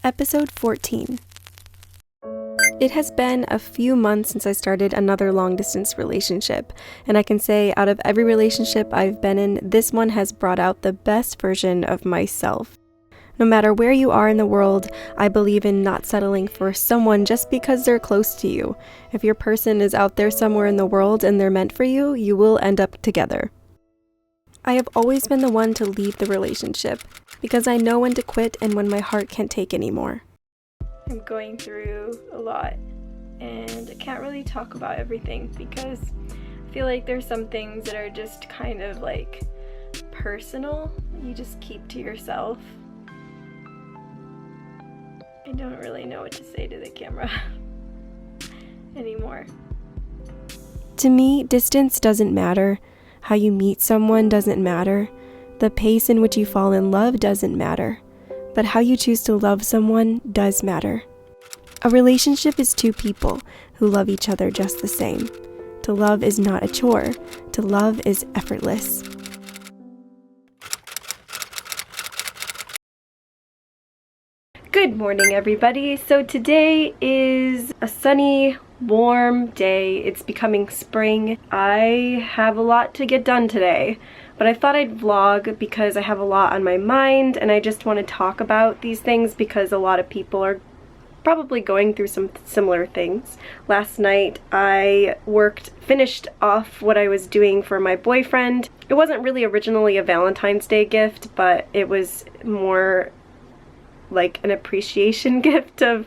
Episode 14. It has been a few months since I started another long-distance relationship, and I can say out of every relationship I've been in, this one has brought out the best version of myself. No matter where you are in the world, I believe in not settling for someone just because they're close to you. If your person is out there somewhere in the world and they're meant for you, you will end up together. I have always been the one to leave the relationship, because I know when to quit and when my heart can't take anymore. I'm going through a lot, and I can't really talk about everything because I feel like there's some things that are just kind of like personal, you just keep to yourself. I don't really know what to say to the camera anymore. To me, distance doesn't matter. How you meet someone doesn't matter. The pace in which you fall in love doesn't matter. But how you choose to love someone does matter. A relationship is two people who love each other just the same. To love is not a chore. To love is effortless. Good morning, everybody. So today is a sunny, warm day. It's becoming spring. I have a lot to get done today, but I thought I'd vlog because I have a lot on my mind and I just want to talk about these things because a lot of people are probably going through some similar things. Last night I finished off what I was doing for my boyfriend. It wasn't really originally a Valentine's Day gift, but it was more like an appreciation gift of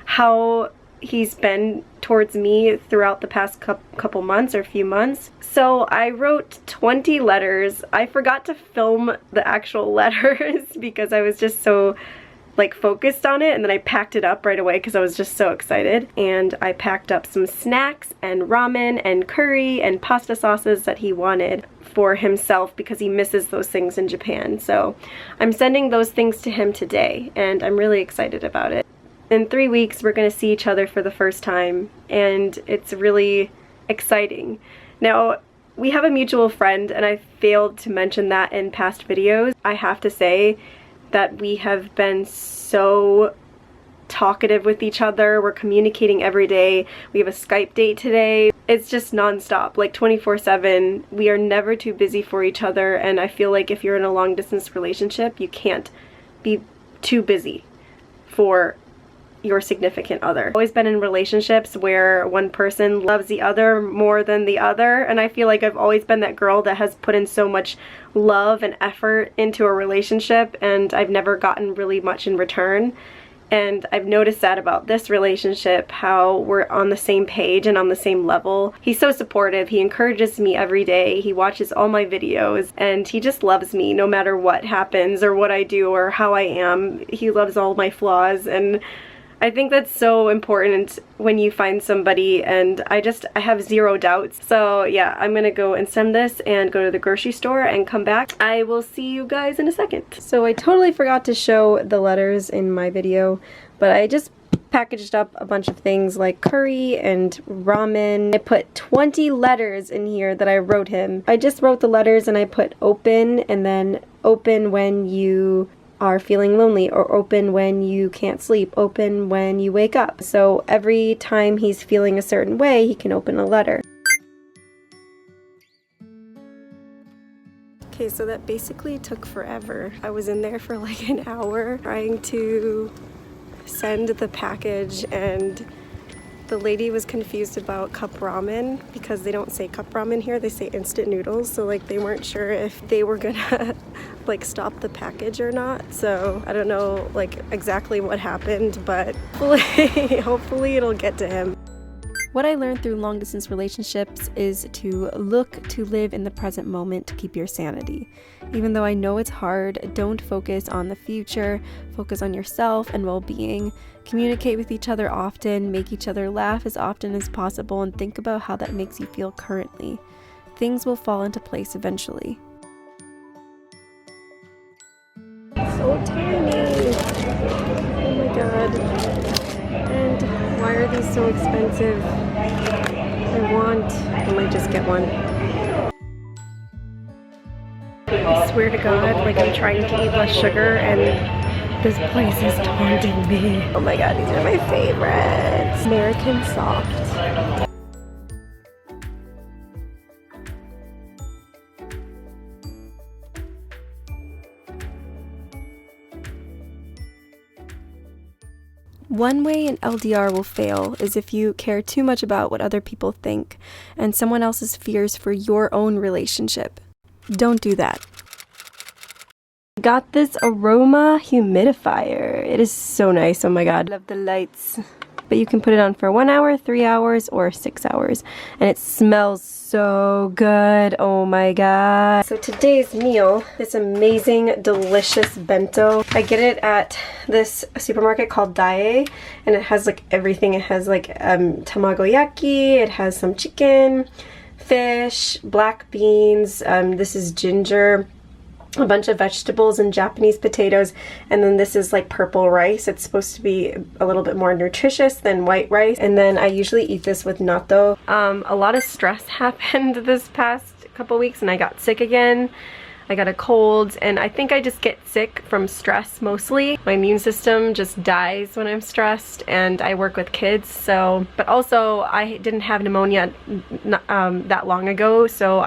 how he's been towards me throughout the past couple months or few months. So I wrote 20 letters. I forgot to film the actual letters because I was just so like focused on it, and then I packed it up right away because I was just so excited. And I packed up some snacks and ramen and curry and pasta sauces that he wanted for himself because he misses those things in Japan. So I'm sending those things to him today and I'm really excited about it. In 3 weeks we're going to see each other for the first time and it's really exciting. Now we have a mutual friend and I failed to mention that in past videos. I have to say that we have been so talkative with each other. We're communicating every day. We have a Skype date today. It's just nonstop, like 24/7. We are never too busy for each other, and I feel like if you're in a long distance relationship, you can't be too busy for your significant other. I've always been in relationships where one person loves the other more than the other, and I feel like I've always been that girl that has put in so much love and effort into a relationship and I've never gotten really much in return. And I've noticed that about this relationship, how we're on the same page and on the same level. He's so supportive. He encourages me every day. He watches all my videos and he just loves me no matter what happens or what I do or how I am. He loves all my flaws, and I think that's so important when you find somebody, and I have zero doubts. So yeah, I'm gonna go and send this and go to the grocery store and come back. I will see you guys in a second. So I totally forgot to show the letters in my video, but I just packaged up a bunch of things like curry and ramen. I put 20 letters in here that I wrote him. I just wrote the letters and I put open and then open when you are feeling lonely, or open when you can't sleep, open when you wake up. So every time he's feeling a certain way, he can open a letter. Okay, so that basically took forever. I was in there for like an hour trying to send the package, and the lady was confused about cup ramen because they don't say cup ramen here, they say instant noodles. So like they weren't sure if they were gonna like stop the package or not. So I don't know like exactly what happened, but hopefully it'll get to him. What I learned through long distance relationships is to look to live in the present moment to keep your sanity. Even though I know it's hard, don't focus on the future, focus on yourself and well-being. Communicate with each other often, make each other laugh as often as possible, and think about how that makes you feel currently. Things will fall into place eventually. So tiny! Oh my god. And why are these so expensive? I might just get one. I swear to God, like I'm trying to eat less sugar and This place is taunting me. Oh my god, these are my favorites. American Soft. One way an LDR will fail is if you care too much about what other people think and someone else's fears for your own relationship. Don't do that. Got this aroma humidifier. It is so nice. Oh my god. Love the lights. But you can put it on for 1 hour, 3 hours, or 6 hours. And it smells so good. Oh my god. So today's meal, this amazing, delicious bento. I get it at this supermarket called Dae. And it has like everything. It has like tamagoyaki. It has some chicken, fish, black beans. This is ginger. A bunch of vegetables and Japanese potatoes, and then this is like purple rice. It's supposed to be a little bit more nutritious than white rice, and then I usually eat this with natto. A lot of stress happened this past couple weeks and I got sick again. I got a cold, and I think I just get sick from stress mostly. My immune system just dies when I'm stressed, and I work with kids, so, but also I didn't have pneumonia that long ago, so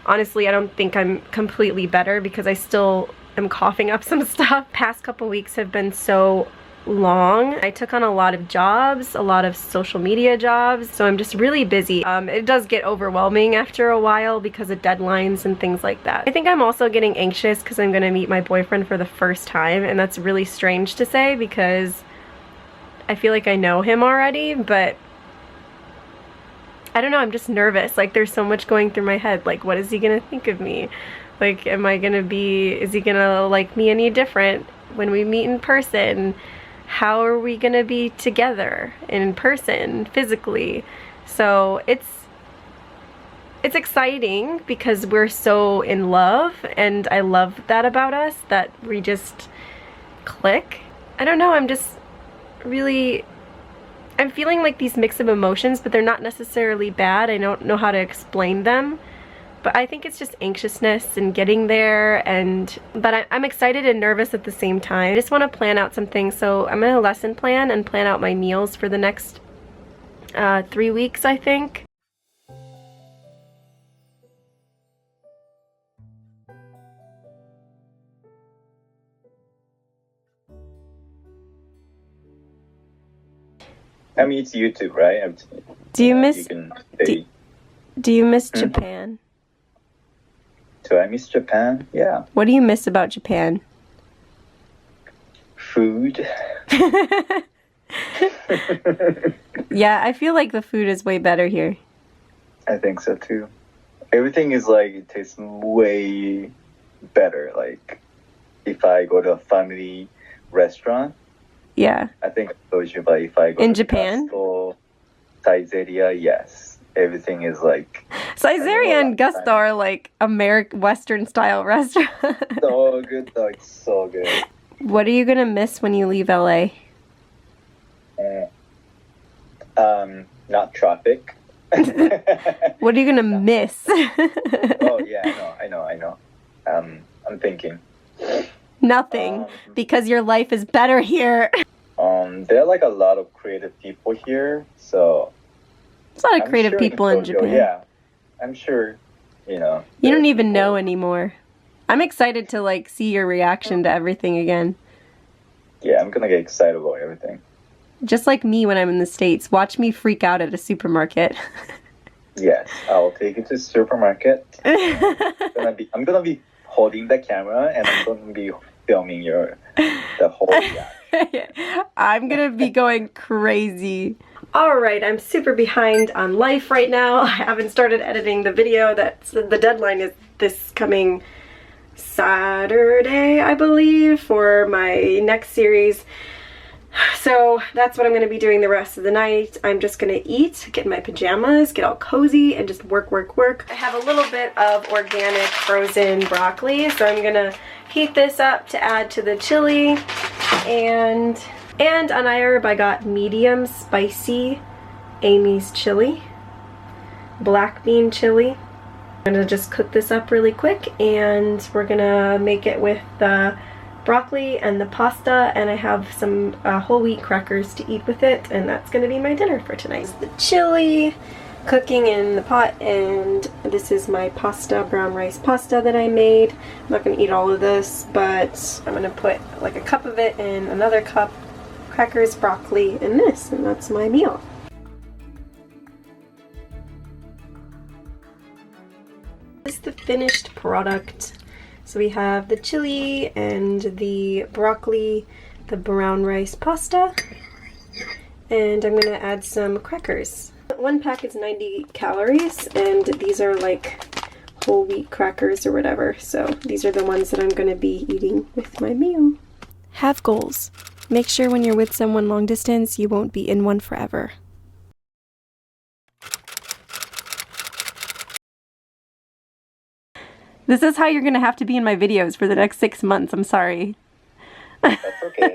honestly, I don't think I'm completely better because I still am coughing up some stuff. Past couple weeks have been so long. I took on a lot of jobs, a lot of social media jobs, so I'm just really busy. It does get overwhelming after a while because of deadlines and things like that. I think I'm also getting anxious because I'm gonna meet my boyfriend for the first time, and that's really strange to say because I feel like I know him already, but I don't know, I'm just nervous. Like, there's so much going through my head. Like, what is he gonna think of me? Like, is he gonna like me any different when we meet in person? How are we gonna be together in person, physically? So it's exciting because we're so in love, and I love that about us, that we just click. I don't know, I'm feeling like these mix of emotions, but they're not necessarily bad. I don't know how to explain them, but I think it's just anxiousness and getting there, but I'm excited and nervous at the same time. I just want to plan out some things, so I'm gonna lesson plan and plan out my meals for the next 3 weeks, I think. I mean, it's YouTube, right? Do you miss do you miss Hmm? Japan? Do I miss Japan? Yeah. What do you miss about Japan? Food. Yeah, I feel like the food is way better here. I think so too. Everything is like, it tastes way better. Like, if I go to a family restaurant, Yeah. I think I told you, but if I go In to Japan? Gusto, Saizeria, yes. Everything is like Saizeria and Gusto are like Western style restaurants. so good though. It's so good. What are you gonna miss when you leave LA? Not traffic. What are you gonna miss? Oh yeah, I know. I'm thinking. Nothing, because your life is better here. There are like a lot of creative people here, so There's a lot of I'm creative sure people in Tokyo, Japan. Yeah, I'm sure. You know. You don't there are even know people- anymore. I'm excited to like see your reaction to everything again. Yeah, I'm gonna get excited about everything. Just like me when I'm in the States. Watch me freak out at a supermarket. Yes, I'll take you to the supermarket. I'm gonna be holding the camera, and I'm gonna be filming the whole reaction. I'm gonna be going crazy. Alright, I'm super behind on life right now. I haven't started editing the video. The deadline is this coming Saturday, I believe, for my next series. So that's what I'm going to be doing the rest of the night. I'm just going to eat, get in my pajamas, get all cozy, and just work. I have a little bit of organic frozen broccoli, so I'm going to heat this up to add to the chili. And on Herb, I got medium spicy Amy's chili, black bean chili. I'm going to just cook this up really quick, and we're going to make it with broccoli and the pasta, and I have some whole wheat crackers to eat with it, and that's gonna be my dinner for tonight. This is the chili cooking in the pot, and this is my pasta, brown rice pasta that I made. I'm not gonna eat all of this, but I'm gonna put like a cup of it in another cup, crackers, broccoli, and this, and that's my meal. This is the finished product. So we have the chili and the broccoli, the brown rice pasta, and I'm gonna add some crackers. One pack is 90 calories, and these are like whole wheat crackers or whatever, so these are the ones that I'm gonna be eating with my meal. Have goals. Make sure when you're with someone long distance, you won't be in one forever. This is how you're gonna have to be in my videos for the next 6 months. I'm sorry. That's okay.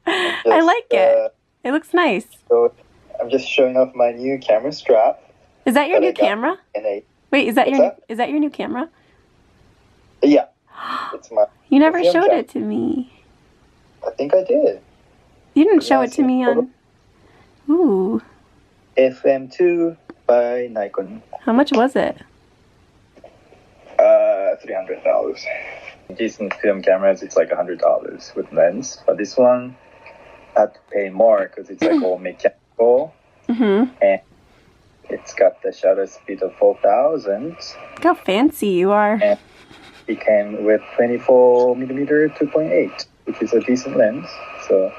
I like it. It looks nice. So I'm just showing off my new camera strap. Is that your new camera? Wait, is that your new camera? Yeah. It's my. You never showed it to me. I think I did. You didn't show it to me on. Ooh. FM2 by Nikon. How much was it? $300. Decent film cameras, it's like $100 with lens, but this one I had to pay more because it's like all mechanical, and it's got the shutter speed of 4,000. Look how fancy you are. And it came with 24mm 2.8, which is a decent lens. So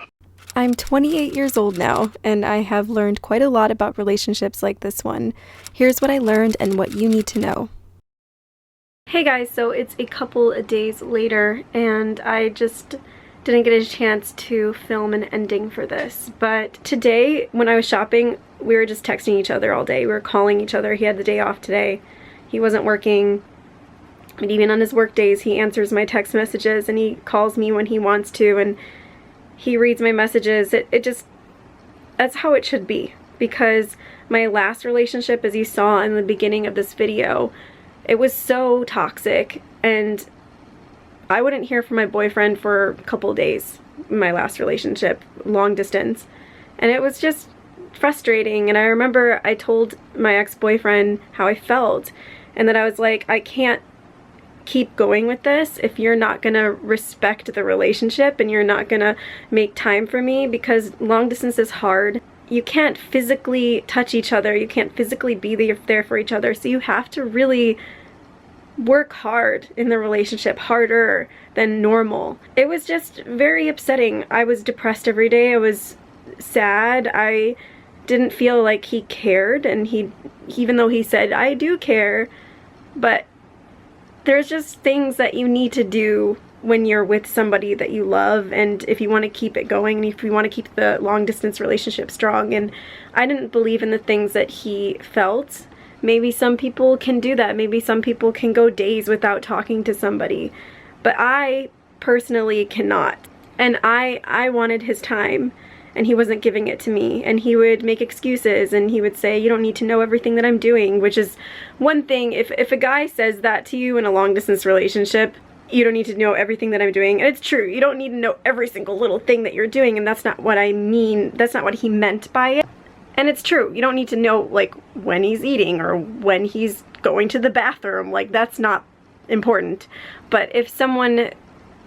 I'm 28 years old now, and I have learned quite a lot about relationships like this one. Here's what I learned and what you need to know. Hey guys, so it's a couple of days later, and I just didn't get a chance to film an ending for this. But today, when I was shopping, we were just texting each other all day. We were calling each other. He had the day off today. He wasn't working. But even on his work days, he answers my text messages, and he calls me when he wants to, and he reads my messages. That's how it should be. Because my last relationship, as you saw in the beginning of this video, it was so toxic, and I wouldn't hear from my boyfriend for a couple days in my last relationship, long distance, and it was just frustrating. And I remember I told my ex-boyfriend how I felt, and that I was like, I can't keep going with this if you're not gonna respect the relationship and you're not gonna make time for me, because long distance is hard. You can't physically touch each other, you can't physically be there for each other, so you have to really work hard in the relationship, harder than normal. It was just very upsetting. I was depressed every day, I was sad, I didn't feel like he cared, and even though he said, I do care, but there's just things that you need to do when you're with somebody that you love, and if you want to keep it going, and if you want to keep the long distance relationship strong. And I didn't believe in the things that he felt. Maybe some people can do that. Maybe some people can go days without talking to somebody, but I personally cannot. And I wanted his time, and he wasn't giving it to me, and he would make excuses, and he would say, you don't need to know everything that I'm doing, which is one thing. If a guy says that to you in a long distance relationship, you don't need to know everything that I'm doing. And it's true, you don't need to know every single little thing that you're doing, and that's not what I mean. That's not what he meant by it. And it's true, you don't need to know like when he's eating or when he's going to the bathroom. Like, that's not important. But if someone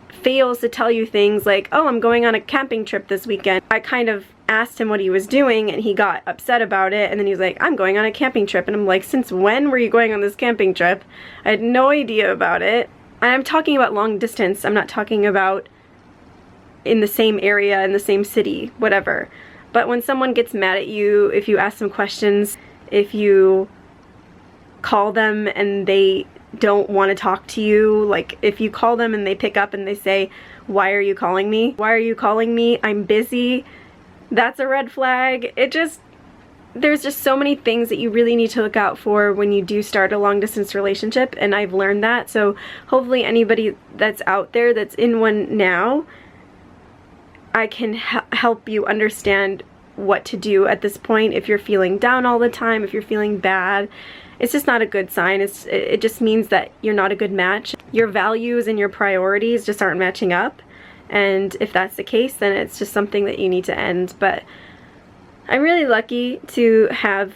fails to tell you things like, oh, I'm going on a camping trip this weekend, I kind of asked him what he was doing, and he got upset about it, and then he was like, I'm going on a camping trip. And I'm like, since when were you going on this camping trip? I had no idea about it. And I'm talking about long distance. I'm not talking about in the same area, in the same city, whatever. But when someone gets mad at you, if you ask them questions, if you call them and they don't want to talk to you, like if you call them and they pick up and they say, why are you calling me? Why are you calling me? I'm busy. That's a red flag. There's just so many things that you really need to look out for when you do start a long distance relationship, and I've learned that. So hopefully anybody that's out there that's in one now, I can help you understand what to do at this point. If you're feeling down all the time, if you're feeling bad, it's just not a good sign. It just means that you're not a good match. your values and your priorities just aren't matching up. And if that's the case, then it's just something that you need to end. But I'm really lucky to have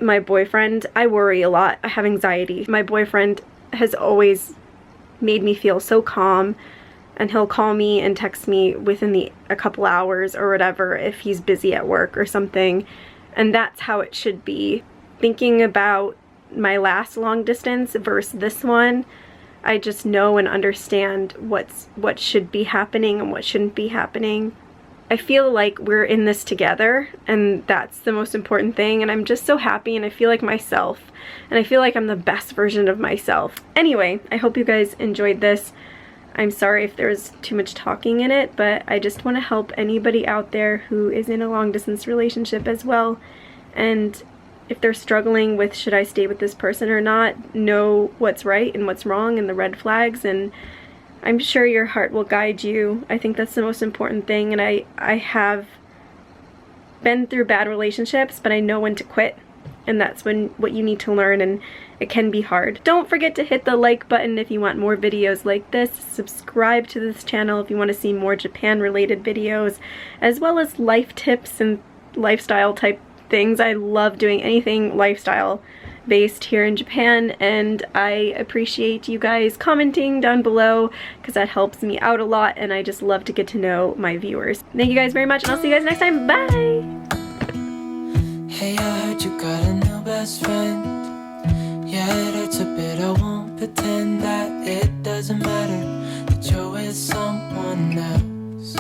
my boyfriend. I worry a lot. I have anxiety. My boyfriend has always made me feel so calm, and he'll call me and text me within a couple hours or whatever if he's busy at work or something. And that's how it should be. Thinking about my last long distance versus this one, I just know and understand what should be happening and what shouldn't be happening. I feel like we're in this together, and that's the most important thing, and I'm just so happy, and I feel like myself, and I feel like I'm the best version of myself. Anyway, I hope you guys enjoyed this. I'm sorry if there's too much talking in it, but I just want to help anybody out there who is in a long distance relationship as well, and if they're struggling with should I stay with this person or not, know what's right and what's wrong and the red flags, and I'm sure your heart will guide you. I think that's the most important thing, and I have been through bad relationships, but I know when to quit, and that's what you need to learn, and it can be hard. Don't forget to hit the like button if you want more videos like this. Subscribe to this channel if you want to see more Japan related videos, as well as life tips and lifestyle type things. I love doing anything lifestyle based here in Japan, and I appreciate you guys commenting down below because that helps me out a lot, and I just love to get to know my viewers. Thank you guys very much, and I'll see you guys next time. Bye! Hey, I heard you got a new best friend. Yeah, it hurts a bit, I won't pretend that it doesn't matter that you're with someone else.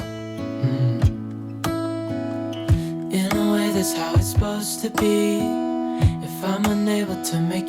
In a way, that's how it's supposed to be.